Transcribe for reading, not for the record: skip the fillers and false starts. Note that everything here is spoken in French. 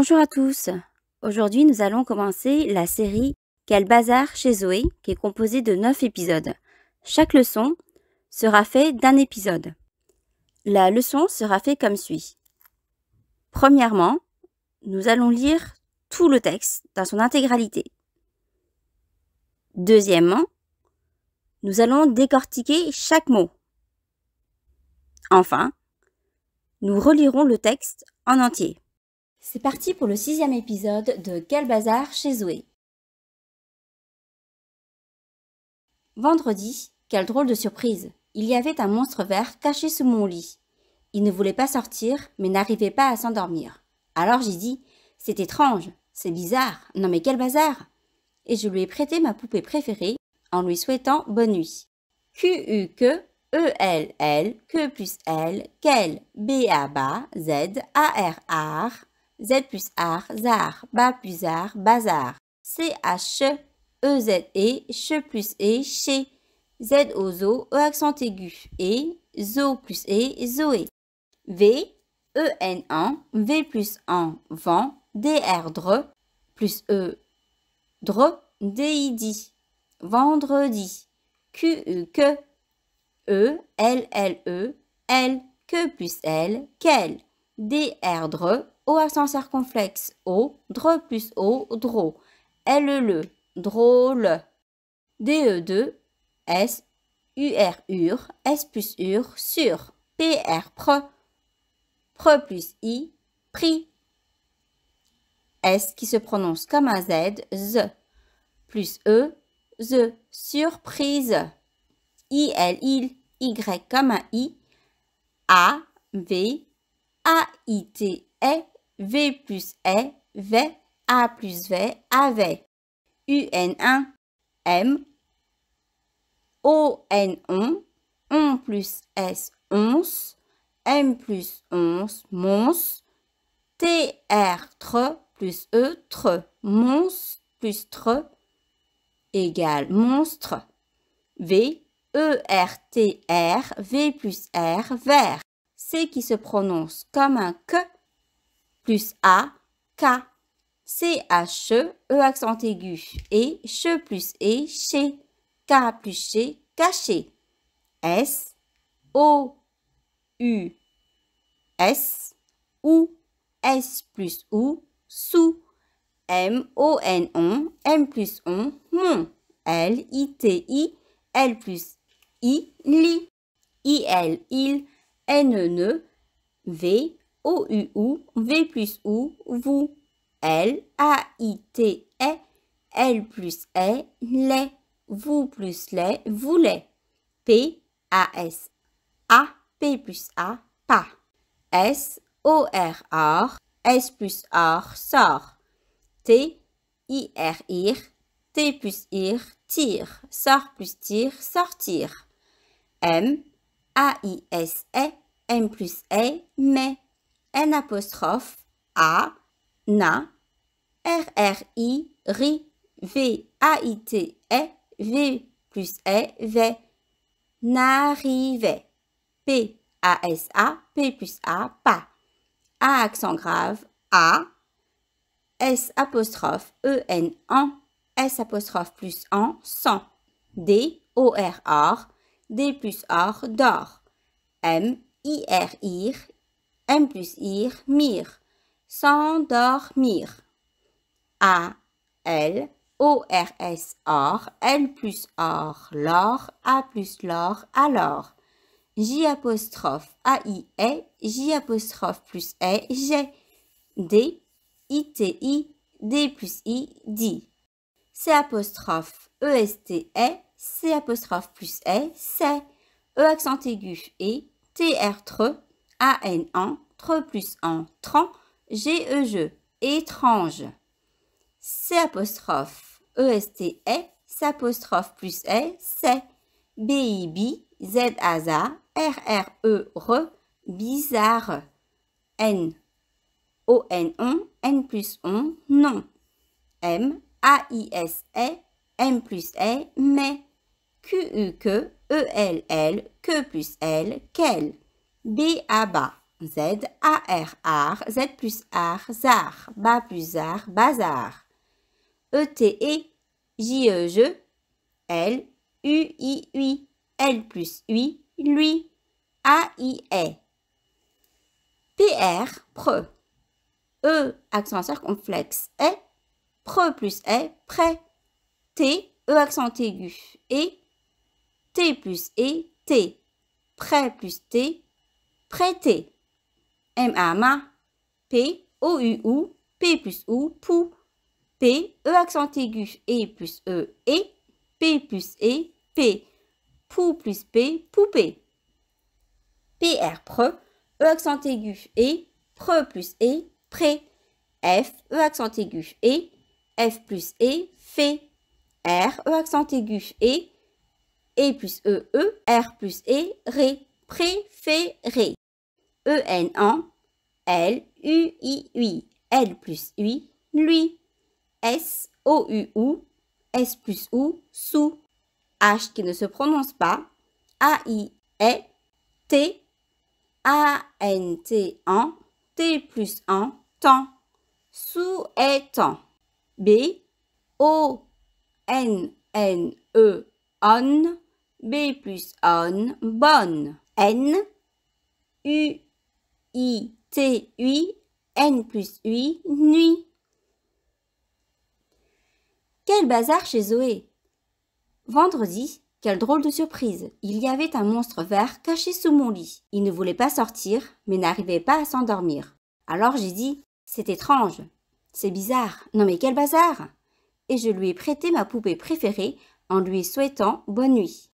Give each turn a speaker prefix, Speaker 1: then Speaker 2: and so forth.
Speaker 1: Bonjour à tous. Aujourd'hui, nous allons commencer la série Quel bazar chez Zoé, qui est composée de 9 épisodes. Chaque leçon sera faite d'un épisode. La leçon sera faite comme suit. Premièrement, nous allons lire tout le texte dans son intégralité. Deuxièmement, nous allons décortiquer chaque mot. Enfin, nous relirons le texte en entier. C'est parti pour le 6e épisode de Quel bazar chez Zoé. Vendredi, quelle drôle de surprise! Il y avait un monstre vert caché sous mon lit. Il ne voulait pas sortir, mais n'arrivait pas à s'endormir. Alors j'ai dit « C'est étrange, c'est bizarre, non mais quel bazar !» Et je lui ai prêté ma poupée préférée en lui souhaitant bonne nuit. Q-U-Que, E-L-L, que plus L, quel, B-A-Ba, Z-A-R-R, Z plus R, zar, ba plus ar, bazar, C-H, E-Z-E, che plus E, chez, Z-O-Zo, E accent aigu, et, zo plus E, zoé, V, E-N-An, V plus en, vent, D-R, dre, plus E, dre, D-I-D, vendredi, Q-U-Que, E-L-L-E, L, que plus L, quel, D-R, dre, O accent circonflexe, O, dre plus O, dro, L-le, drôle, D-E-2, S, U-R, ur, S plus ur, sur, P-R, pre plus I, pris, S qui se prononce comme un Z, Z, plus E, Z, surprise, I-L, il, Y comme un I, A, V, A-I-T, E, V plus E, V, A plus V, avait, U-N-1, M, O-N-On, on plus S, once, M plus once, mons, T-R, tre, plus E, tre, mons plus tre, égale monstre, V, E-R-T-R, V plus R, vert, C qui se prononce comme un que, plus A, K, C-H-E, E accent aigu, et, che plus E, chez, K plus chez, caché, S, O, U, S, ou, S plus ou, sous, M, O, N, on, M plus on, mon, L, I, T, I, L plus I, li, I, L, il, N, ne, V, O, U, ou, V plus ou, vous, L, A, I, T, E, L plus E, les, vous plus les, voulez, P, A, S, A, P plus A, pas, S, O, R, R, S plus R, sort, T, I, R, ir, T plus ir, tire, sort plus tire, sortir, M, A, I, S, E, M plus E, mais, N apostrophe, A, na, R, R, I, ri, V, A, I, T, E, V plus E, V, n'arrivait, P, A, S, A, P plus A, pas, A accent grave, A, S apostrophe, E, N, en, S apostrophe plus en, sans, D, O, R, R, D plus R, d'or, M, I, R, ir, M plus ir, mire, s'endormir, A, L, O, R, S, or, L plus or, l'or, A plus l'or, alors, J apostrophe, A, I, E, J apostrophe plus E, j'ai, D, I, T, I, D plus I, dit, C apostrophe, E, S, T, E, C apostrophe plus E, c'est, E accent aigu, et, T, R, tre, A, N, en, tre plus en, tran, G, E, je, étrange, C apostrophe, E, S, T, E, C apostrophe plus E, c'est, B, I, bi, Z, A, za, R, R, E, re, bizarre, N, O, N, on, N plus on, non, M, A, I, S, E, M plus E, mais, Q, U, que, E, L, L, que plus L, quel, B, A, bas, Z-A-R, art, Z plus art, zar, ba plus zar, bazar. E-T-E, J-E, je, L, U-I, ui, L plus ui, lui, A-I, est. P-R, pre. E, accent circonflexe, est, pre plus est, prêt. T, E, accent aigu, et, T plus et, T. Prêt plus T, prêté. M-A, ma, P, O-U, ou, P plus ou, pou. P, E accent aigu, E plus E, et, P plus E, P. Pou plus P, poupée. PR, pre, E accent aigu, E, pre plus E, pré. F, E accent aigu, E, F plus E, fait. R, E accent aigu, E plus E, R plus E, ré. Préféré. E-N, en, L, U-I, ui, L plus ui, lui. S-O-U, ou, S plus ou, sous. H qui ne se prononce pas. A-I, est, T. A-N-T, en, T plus en, temps. Sous-étant. B. O-N-N-E, on. B plus on, bonne. N. U-I-T, ui, N plus ui, nuit. Quel bazar chez Zoé! Vendredi, quelle drôle de surprise! Il y avait un monstre vert caché sous mon lit. Il ne voulait pas sortir, mais n'arrivait pas à s'endormir. Alors j'ai dit, c'est étrange, c'est bizarre, non mais quel bazar! Et je lui ai prêté ma poupée préférée en lui souhaitant bonne nuit.